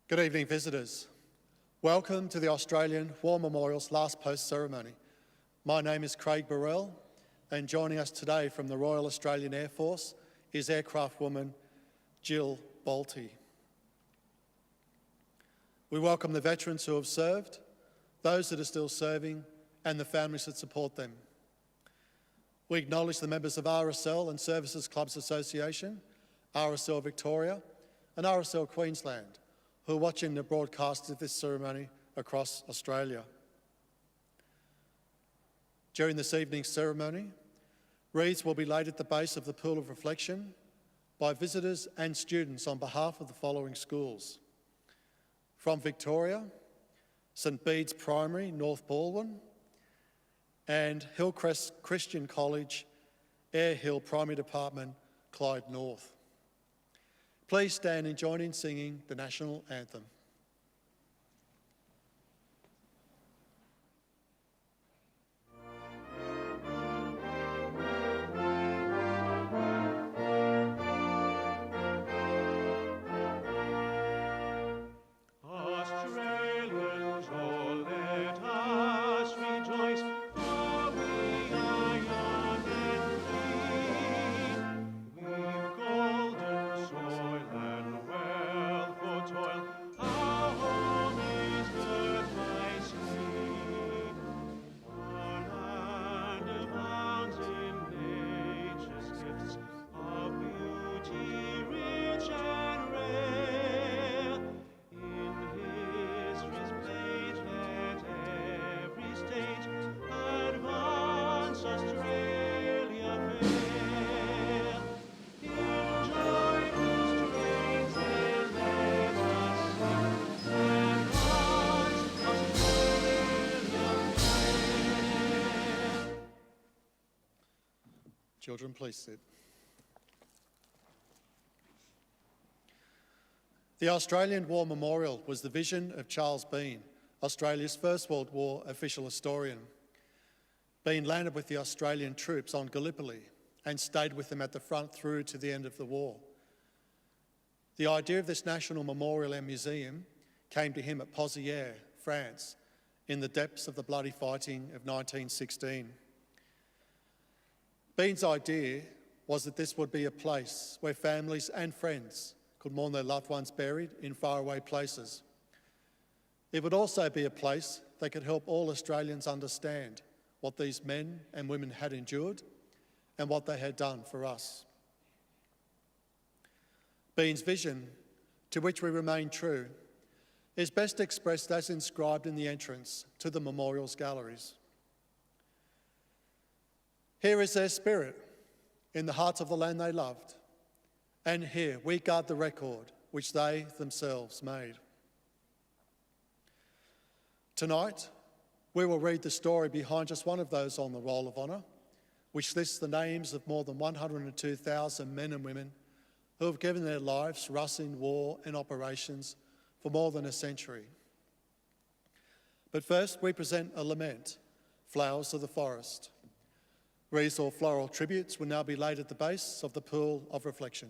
Good evening, visitors. Welcome to the Australian War Memorial's last post ceremony. My name is Craig Burrell, and joining us today from the Royal Australian Air Force is aircraft woman Jill Bolte. We welcome the veterans who have served, those that are still serving, and the families that support them. We acknowledge the members of RSL and Services Clubs Association, RSL Victoria, and RSL Queensland, who are watching the broadcast of this ceremony across Australia. During this evening's ceremony, wreaths will be laid at the base of the Pool of Reflection by visitors and students on behalf of the following schools. From Victoria, St Bede's Primary, North Baldwin, and Hillcrest Christian College, Air Hill Primary Department, Clyde North. Please stand and join in singing the National Anthem. Children, please sit. The Australian War Memorial was the vision of Charles Bean, Australia's First World War official historian. Bean landed with the Australian troops on Gallipoli and stayed with them at the front through to the end of the war. The idea of this national memorial and museum came to him at Pozières, France, in the depths of the bloody fighting of 1916. Bean's idea was that this would be a place where families and friends could mourn their loved ones buried in faraway places. It would also be a place that could help all Australians understand what these men and women had endured and what they had done for us. Bean's vision, to which we remain true, is best expressed as inscribed in the entrance to the memorial's galleries. Here is their spirit in the hearts of the land they loved, and here we guard the record which they themselves made. Tonight, we will read the story behind just one of those on the Roll of Honour, which lists the names of more than 102,000 men and women who have given their lives for us in war and operations for more than a century. But first, we present a lament, Flowers of the Forest. Wreaths or floral tributes will now be laid at the base of the Pool of Reflection.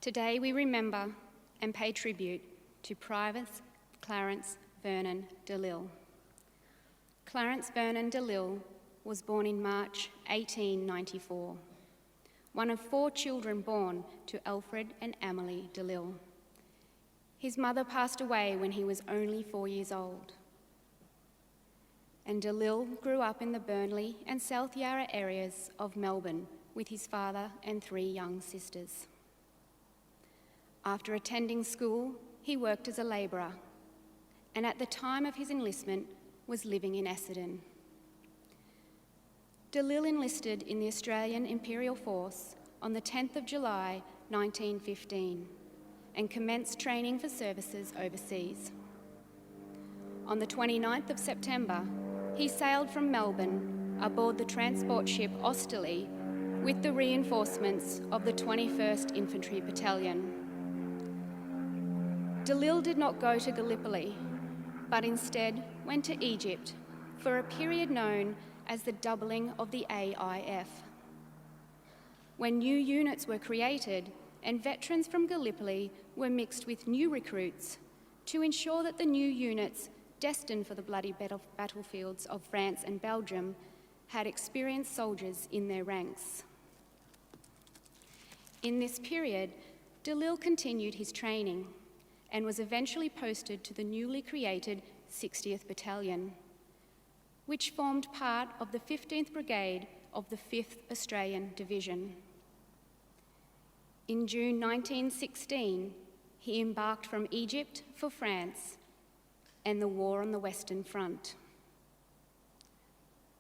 Today we remember and pay tribute to Private Clarence Vernon De Lisle. Clarence Vernon De Lisle was born in March 1894, one of 4 children born to Alfred and Emily De Lisle. His mother passed away when he was only 4 years old. And De Lisle grew up in the Burnley and South Yarra areas of Melbourne with his father and 3 young sisters. After attending school, he worked as a labourer, and at the time of his enlistment was living in Essendon. De Lisle enlisted in the Australian Imperial Force on the 10th of July 1915 and commenced training for services overseas. On the 29th of September, he sailed from Melbourne aboard the transport ship Austerley with the reinforcements of the 21st Infantry Battalion. De Lisle did not go to Gallipoli, but instead went to Egypt for a period known as the doubling of the AIF, when new units were created and veterans from Gallipoli were mixed with new recruits to ensure that the new units destined for the bloody battlefields of France and Belgium had experienced soldiers in their ranks. In this period, De Lisle continued his training and was eventually posted to the newly created 60th Battalion, which formed part of the 15th Brigade of the 5th Australian Division. In June 1916, he embarked from Egypt for France and the war on the Western Front.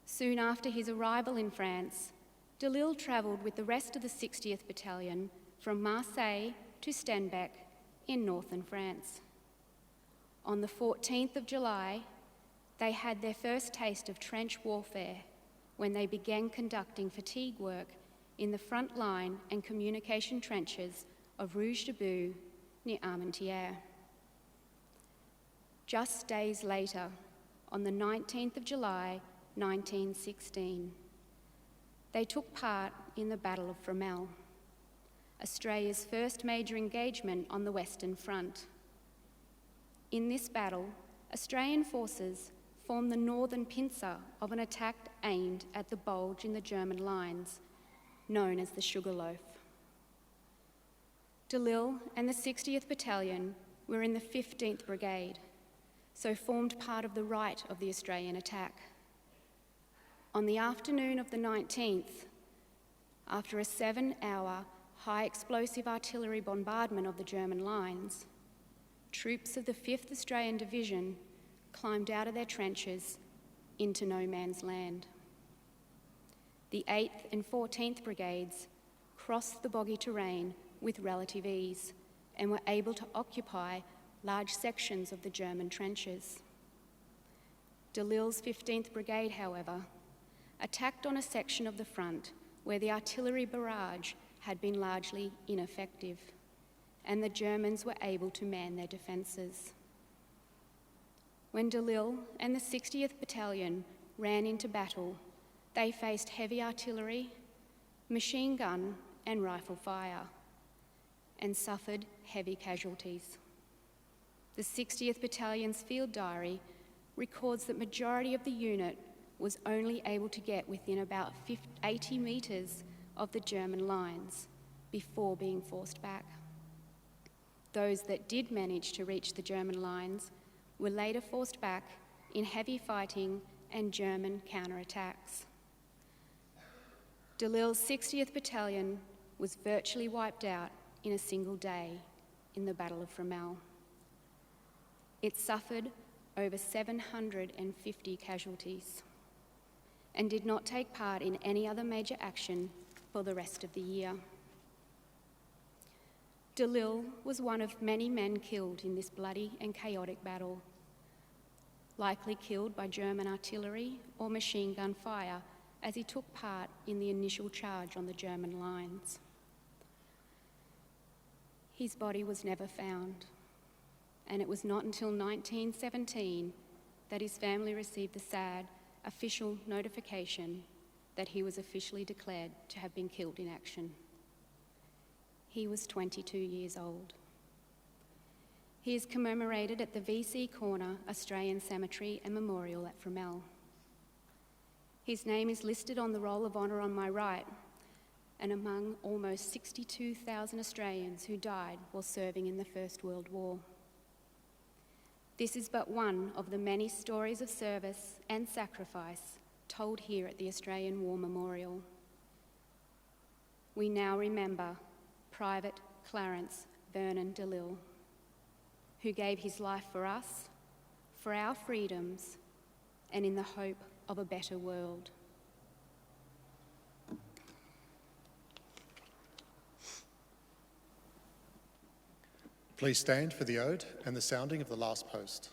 Soon after his arrival in France, De Lisle travelled with the rest of the 60th Battalion from Marseille to Stenbec in northern France. On the 14th of July, they had their first taste of trench warfare when they began conducting fatigue work in the front line and communication trenches of Rouge de Boux near Armentières. Just days later, on the 19th of July 1916, they took part in the Battle of Fromelles, Australia's first major engagement on the Western Front. In this battle, Australian forces formed the northern pincer of an attack aimed at the bulge in the German lines, known as the Sugarloaf. De Lisle and the 60th Battalion were in the 15th Brigade, so formed part of the right of the Australian attack. On the afternoon of the 19th, after a 7-hour high-explosive artillery bombardment of the German lines, troops of the 5th Australian Division climbed out of their trenches into no man's land. The 8th and 14th Brigades crossed the boggy terrain with relative ease and were able to occupy large sections of the German trenches. De Lisle's 15th Brigade, however, attacked on a section of the front where the artillery barrage had been largely ineffective, and the Germans were able to man their defences. When De Lisle and the 60th Battalion ran into battle, they faced heavy artillery, machine gun and rifle fire, and suffered heavy casualties. The 60th Battalion's field diary records that majority of the unit was only able to get within about 80 metres of the German lines before being forced back. Those that did manage to reach the German lines were later forced back in heavy fighting and German counterattacks. De Lisle's 60th Battalion was virtually wiped out in a single day in the Battle of Fromelles. It suffered over 750 casualties and did not take part in any other major action for the rest of the year. De Lisle was one of many men killed in this bloody and chaotic battle, likely killed by German artillery or machine gun fire as he took part in the initial charge on the German lines. His body was never found, and it was not until 1917 that his family received the sad official notification that he was officially declared to have been killed in action. he was 22 years old. He is commemorated at the VC Corner Australian Cemetery and Memorial at Fromell. His name is listed on the Roll of Honour on my right, and among almost 62,000 Australians who died while serving in the First World War. This is but one of the many stories of service and sacrifice told here at the Australian War Memorial. We now remember Private Clarence Vernon De Lisle, who gave his life for us, for our freedoms, and in the hope of a better world. Please stand for the ode and the sounding of the last post.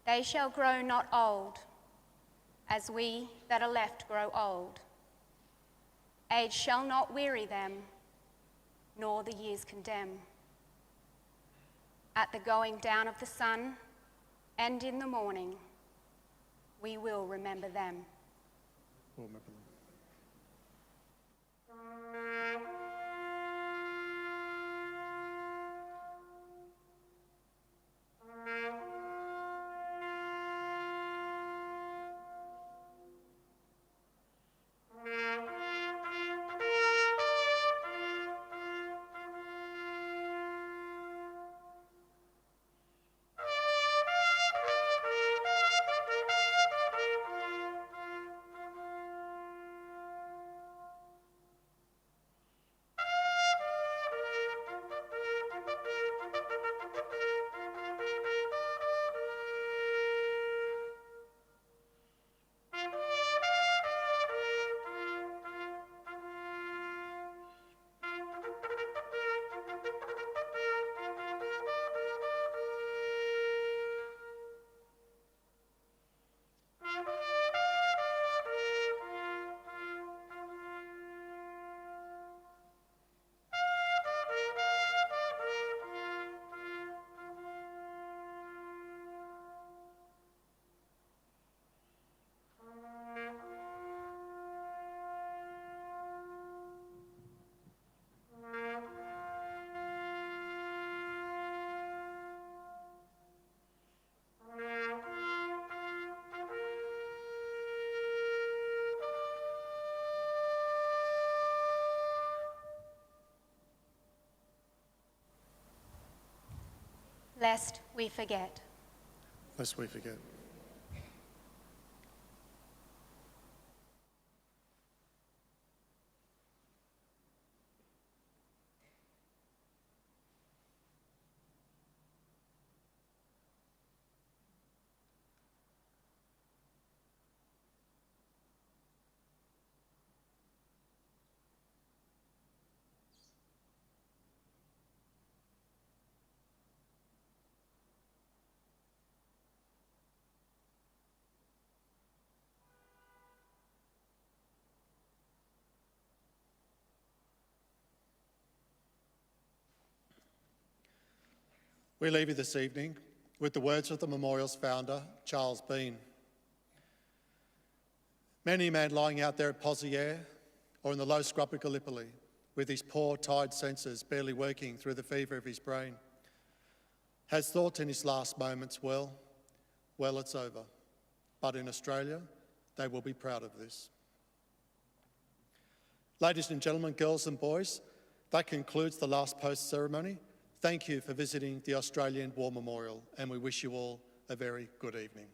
They shall grow not old, as we that are left grow old. Age shall not weary them, nor the years condemn. At the going down of the sun, and in the morning, we will remember them. We'll remember them. Lest we forget. Lest we forget. We leave you this evening with the words of the memorial's founder, Charles Bean. Many a man lying out there at Pozières or in the low scrub of Gallipoli with his poor, tired senses barely working through the fever of his brain has thought in his last moments, well, it's over. But in Australia, they will be proud of this. Ladies and gentlemen, girls and boys, that concludes the last post ceremony. Thank you for visiting the Australian War Memorial, and we wish you all a very good evening.